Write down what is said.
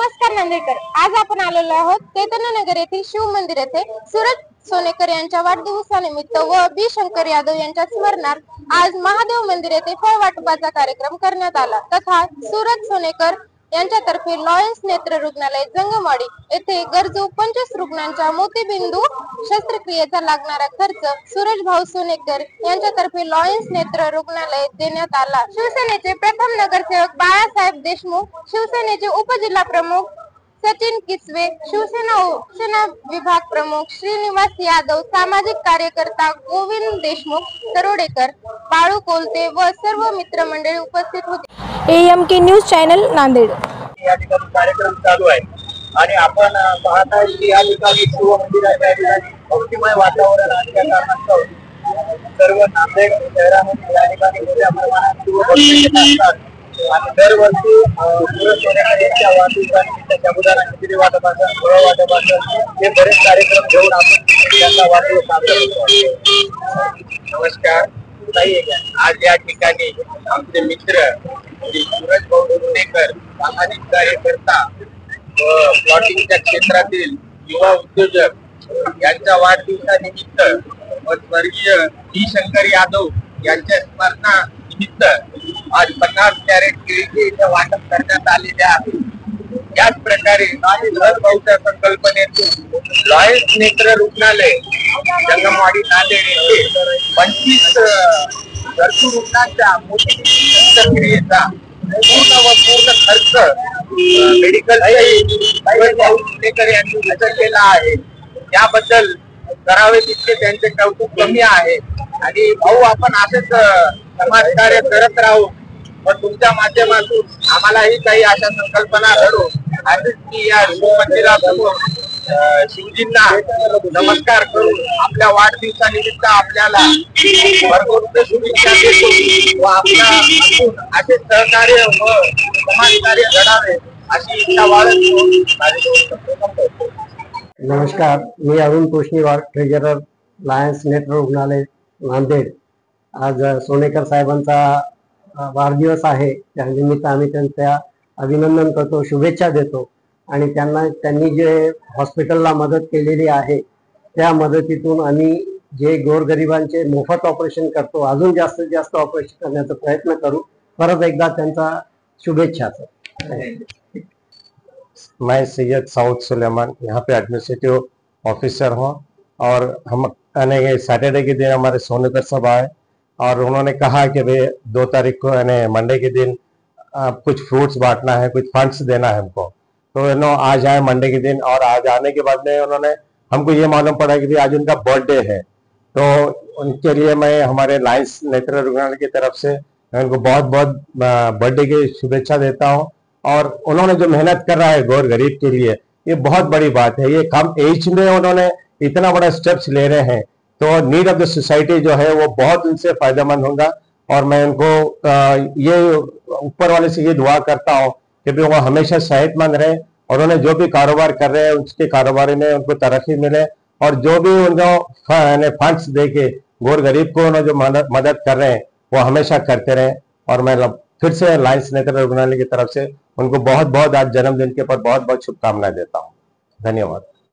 नमस्कार नांदेडकर, आज आपण आलेलो आहोत चैतन्यनगर येथील शिव मंदिर येथे सूरज सोनेकर यांच्या वाढदिवसानिमित्त व बी शंकर यादव यांच्या स्मरणार्थ आज महादेव मंदिर येथे फळ वाटपाचा कार्यक्रम करण्यात आला। तथा सूरज सोनेकर यांच्यातर्फे लॉयन्स नेत्र रुग्णालय जंगमवाडी येथे गरजू 25 रुग्णांच्या मोतीबिंदू शस्त्रक्रियेचा लागणारा खर्च सूरज भाऊ सोनेकर यांच्यातर्फे लॉयन्स नेत्र रुग्णालय देण्यात आला। शिवसेनेचे प्रथम नगरसेवक बाळासाहेब देशमुख, शिवसेनेचे उपजिल्हा प्रमुख सचिन किसवे, शिवसेना विभाग प्रमुख श्रीनिवास यादव, सामाजिक कार्यकर्ता गोविंद देशमुख तरोडेकर, बाळू कोलते व सर्व मित्रमंडळी उपस्थित होते। AMK न्यूज चॅनल नांदेड या ठिकाणी कार्यक्रम चालू आहे आणि आपण पाहताय की या ठिकाणी शिव मंदिराच्या ठिकाणी भक्तिमय वातावरण असल्या कारणास्तव सर्व नांदेड शहरामध्ये या ठिकाणी मोठ्या प्रमाणात शिवभक्त असतात आणि दरवर्षी सूरज सोनेकर यांच्या वाढदिवसानिमित्त साबुदाणा खिचडी वाटपाचं, फळ वाटपाचं हे बरेच कार्यक्रम घेऊन आपण त्यांचा वाढदिवस साजरा करतो। नमस्कार ताई, आज या ठिकाणी आमचे मित्र सूरज भाऊ सोनेकर, सामाजिक कार्यकर्ता व प्लॉटिंगच्या क्षेत्रातील युवा उद्योजक यांच्या वाढदिवसानिमित्त व स्वर्गीय बी शंकर यादव यांच्या स्मरणानिमित्त आज 50 कॅरेट केळीचे इथे वाटप करण्यात आलेले आहे। याच प्रकारे सूरज भाऊच्या संकल्पनेतून लॉयन्स नेत्र रुग्णालय जंगमवाडी नांदेड येथे 25 गरजू रुग्णांच्या मोतीबिंदू शस्त्रक्रियेचा पूर्ण खर्च मेडिकल भाऊ सोनेकर यांनी केला आहे। याबद्दल करावे तितके त्यांचे कौतुक कमी आहे आणि भाऊ आपण असेच समाजकार्य करत राहू व तुमच्या माध्यमातून आम्हालाही काही अशा संकल्पना घडू, असेच की या शिव मंदिरासमोर शिवजींना नमस्कार करून आपल्या वाढदिवसानिमित्त आपल्याला भरपूर शुभेच्छा देतो व आपला असे सहकार्य व समाजकार्य घडावे अशी इच्छा बाळगतो। नमस्कार, मी अरुण तोष्णीवार, ट्रेजरर, लॉयन्स नेत्र रुग्णालय नांदेड। आज सोनेकर साहेबांचा वाढदिवस आहे, त्यानिमित्त आम्ही त्यांचा अभिनंदन करतो, शुभेच्छा देतो आणि त्यांनी जे हॉस्पिटलला मदत केलेली आहे त्या मदतीतून आम्ही जे गोरगरिबांचे मोफत ऑपरेशन करतो, अजून जास्तीत जास्त ऑपरेशन करण्याचा प्रयत्न करू। परत एकदा त्यांचा शुभेच्छा। मैं सैयद साउद सुलेमान यहाँ पे एडमिनिस्ट्रेटिव ऑफिसर हूँ और हम सैटरडे के दिन हमारे सोनेकर साहब आए और उन्होंने कहा कि भाई 2 तारीख को मंडे के दिन कुछ फ्रूट्स बांटना है, कुछ फंड्स देना है हमको। तो आज आए मंडे के दिन और आज आने के बाद में उन्होंने हमको ये मालूम पड़ा कि भाई आज उनका बर्थडे है, तो उनके लिए मैं हमारे लॉयन्स नेत्र रुग्णालय की तरफ से उनको बहुत बहुत बर्थडे की शुभेच्छा देता हूँ। और उन्होंने जो मेहनत कर रहा है गौर गरीब के लिए, ये बहुत बड़ी बात है। ये कम एज में उन्होंने इतना बड़ा स्टेप्स ले रहे हैं, तो नीड ऑफ द सोसाइटी जो है वो बहुत उनसे फायदेमंद होगा। और मैं उनको ये ऊपर वाले से ये दुआ करता हूँ कि भी वो हमेशा सेहतमंद रहे और उन्हें जो भी कारोबार कर रहे हैं उसके कारोबार में उनको तरक्की मिले और जो भी उनको फंड्स दे के गौर गरीब को उन्हें जो मदद कर रहे हैं वो हमेशा करते रहे। और मैं फिर से लॉयन्स नेत्र रुग्णालय की तरफ से उनको बहुत बहुत आज जन्मदिन के पर बहुत बहुत शुभकामनाएं देता हूँ। धन्यवाद।